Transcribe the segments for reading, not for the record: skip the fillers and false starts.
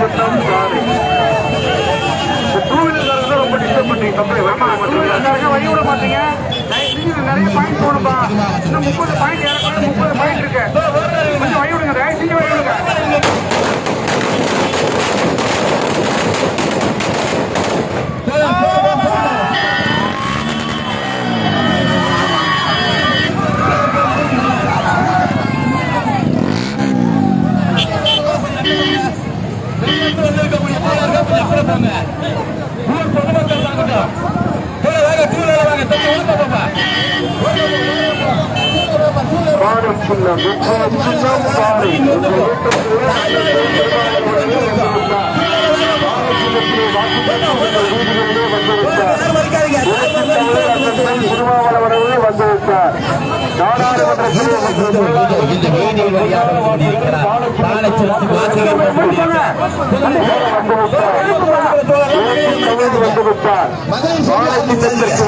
சின்னம் sorry. Two wheeler ரொம்ப disturb பண்ணீங்க. வழி விட மாட்டீங்க. நிறைய பாயிண்ட் போகணும்பா. இன்னும் 30 பாயிண்ட் ஏறக்கூடாது. 30 பாயிண்ட் இருக்கு. கொஞ்சம் வழி விடுங்க. தயவு செஞ்சு வழி விடுங்க.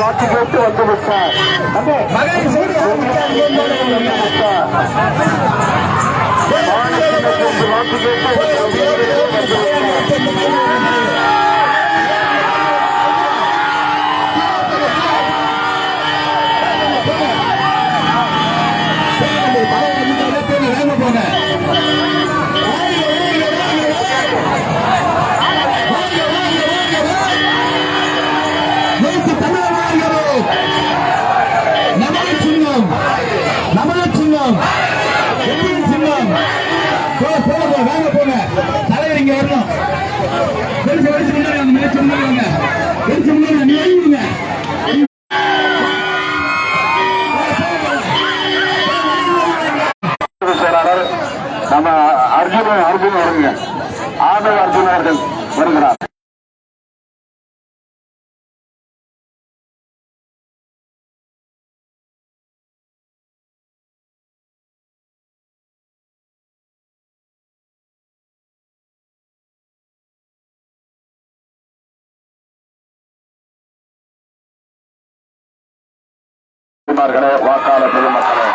வாக்கு கேட்டு வந்துவிட்டார். தலைவர் இங்க வரணும். செயலாளர் நம்ம அர்ஜுன் வருங்க. ஆதவ அர்ஜுன் அவர்கள் வருகிறார். வாக்காளர் பெருமக்களே,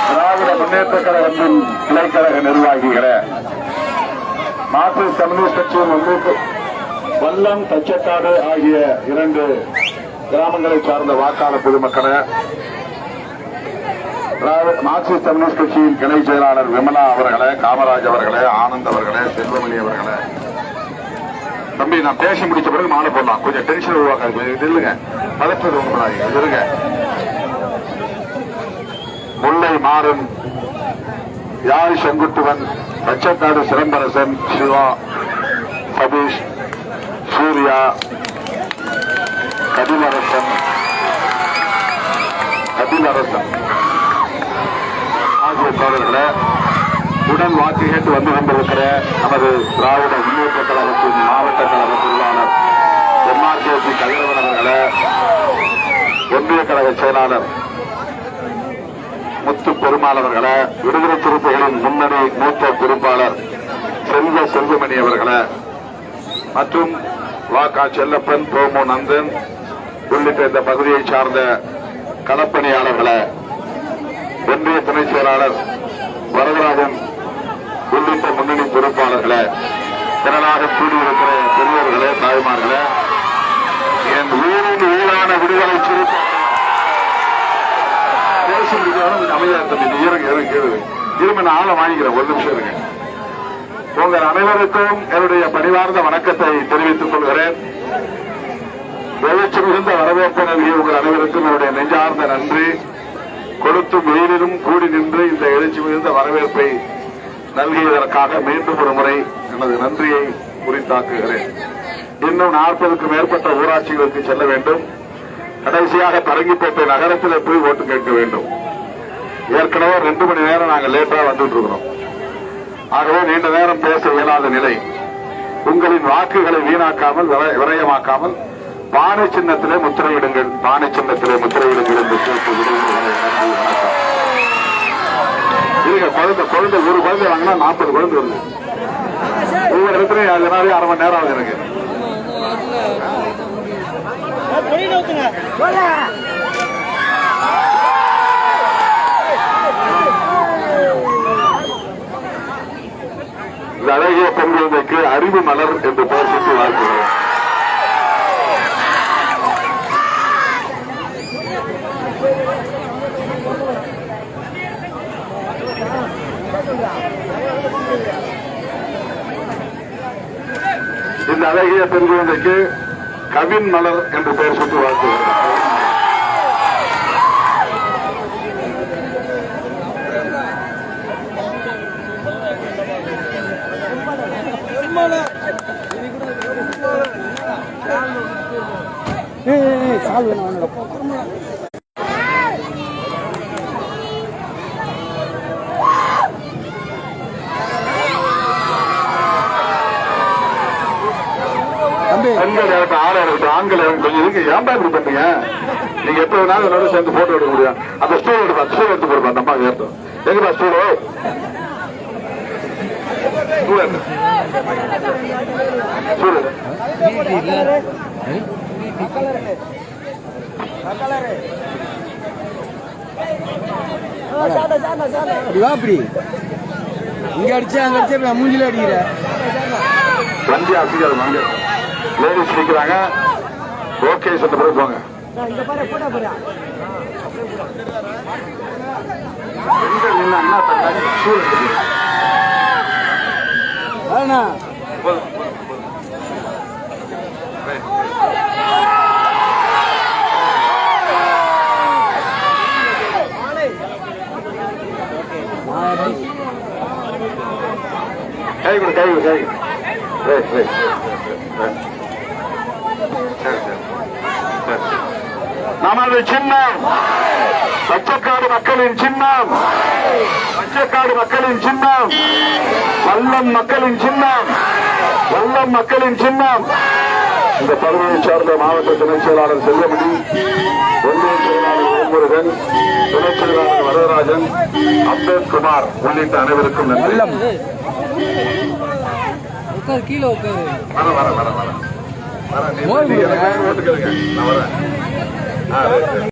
திராவிட முன்னேற்ற கழகத்தின் கிளைக்கழக நிர்வாகிகளே, மார்க்சிஸ்ட் கம்யூனிஸ்ட் கட்சியின் வல்லம் தச்சக்காடு ஆகிய 2 கிராமங்களை சார்ந்த வாக்காளர் பெருமக்களே, மார்க்சிஸ்ட் கம்யூனிஸ்ட் கட்சியின் கிளை செயலாளர் விமலா அவர்களே, காமராஜ் அவர்களே, ஆனந்த் அவர்களே, செல்வமணி அவர்களே, தம்பி நான் பேசி முடிச்ச பிறகு மாலை போடலாம். கொஞ்சம் டென்ஷன் உருவாக்காது. இல்லைங்க, பதற்றது இருங்க. முல்லை மாறன், யாழ் செங்குட்டுவன், தச்சக்காடு சிலம்பரசன், சிவா, சதீஷ், சூர்யா, கதிலரசன் ஆகிய தோழர்களே, உடன் வாக்கு கேட்டு வந்து கொண்டிருக்கிற நமது திராவிட முன்னேற்ற கழகத்தின் மாவட்ட கழக பொருளாளர் எம்ஆர்கேசி கதிரவன் அவர்களே, ஒன்றிய கழக செயலாளர் முத்து பெருமாள் அவர்களே, விடுதலை சிறுத்தைகளின் முன்னணி மூத்த பொறுப்பாளர் செல்வமணி அவர்களே, மற்றும் வாக்கா செல்லப்பன், தோமு நந்தன் உள்ளிட்ட இந்த பகுதியை சார்ந்த களப்பணியாளர்களே, ஒன்றிய துணை செயலாளர் வரதராஜன் உள்ளிட்ட முன்னணி பொறுப்பாளர்களே, திரளாக கூடியிருக்கிற பெரியவர்களே, தாய்மார்களே, என் ஊரின் ஊரான விடுதலை சிறுத்தை பேசி முடிஞ்சவனும் அமைதியா தம்பி இருமை நான் ஆளை வாங்கிக்கிறேன். ஒரு நிமிஷம் இருங்க. உங்கள் அனைவருக்கும் என்னுடைய பணிவார்ந்த வணக்கத்தை தெரிவித்துக் கொள்கிறேன். எழுச்சி மிகுந்த வரவேற்பு நல்கிய உங்கள் அனைவருக்கும் என்னுடைய நெஞ்சார்ந்த நன்றி. கொடுத்தும் வெயிலிலும் கூடி நின்று இந்த எழுச்சி மிகுந்த வரவேற்பை நல்கியதற்காக மீண்டும் ஒரு முறை எனது நன்றியை உரித்தாக்குகிறேன். இன்னும் 40க்கும் மேற்பட்ட ஊராட்சிகளுக்கு செல்ல வேண்டும். கடைசியாக பரங்கிப்பேட்டை நகரத்தில் போய் ஓட்டு கேட்க வேண்டும். ஏற்கனவே 2 மணி நேரம் நாங்கள் லேட்டா வந்துட்டு இருக்கிறோம். ஆகவே நீண்ட நேரம் பேச இயலாத நிலை. உங்களின் வாக்குகளை வீணாக்காமல் விரயமாக்காமல் பானை சின்னத்திலே முத்திரையிடுங்கள், பானை சின்னத்திலே முத்திரையிடுங்கள் என்று கேட்டு குழந்தை ஒரு குழந்தை வாங்கினா 40 குழந்தை வருது. ஒவ்வொரு இடத்துலையும் அதனாலே அரை மணி நேரம் ஆகுது எனக்கு. குழந்தைக்கு அறிவு மலர் என்று பெயர் சூட்டி வாழ்த்துகிறேன். இந்த அழகிய பெண் குழந்தைக்கு கவின் மலர் என்று பெயர் சூட்டி வாழ்த்துகிறேன். பெண்கள் இறக்க ஆளை இருக்கட்டும், ஆண்கள் கொஞ்சம் இருக்கு. ஏன்பா இப்படி பண்றீங்க? நீங்க எப்ப வேணாலும் என்னோட சேர்ந்து போட்டோ எடுக்க முடியும். அந்த ஸ்டூல் எடுப்பா, ஸ்டூல் எடுத்து போடுப்பா. அந்த அம்மா ஏற்றம் எங்கப்பா ஸ்டூலோ? ஸ்டூல் ஸ்டூல் அப்படி இங்க அடிச்சா அங்க அடிச்சா மூஞ்சில அடிக்கிற வண்டி அசிக்காது. வாங்க லேடிஸ் நிக்கிறாங்க. ஓகே சொன்ன பிறகு போங்க. பெண்கள் நின்னா ஸ்டூல் எடுத்து கை கொடு, கை கை நமது சின்னம் பச்சைக்காடு மக்களின் சின்னம், பச்சைக்காடு மக்களின் சின்னம், வல்லம் மக்களின் சின்னம், வல்லம் மக்களின் சின்னம். இந்த பகுதியை சார்ந்த மாவட்ட துணைச் செயலாளர் செல்வமணி, ஒன்றிய செயலாளர் வேல்முருகன், துணைச் செயலாளர் வரதராஜன், அம்பேத்குமார் உள்ளிட்ட அனைவருக்கும் நன்றி. கீழே உட்காரு. வர வர வர வர வர ஓட்டுக்கிறேன். நான் வரேன்.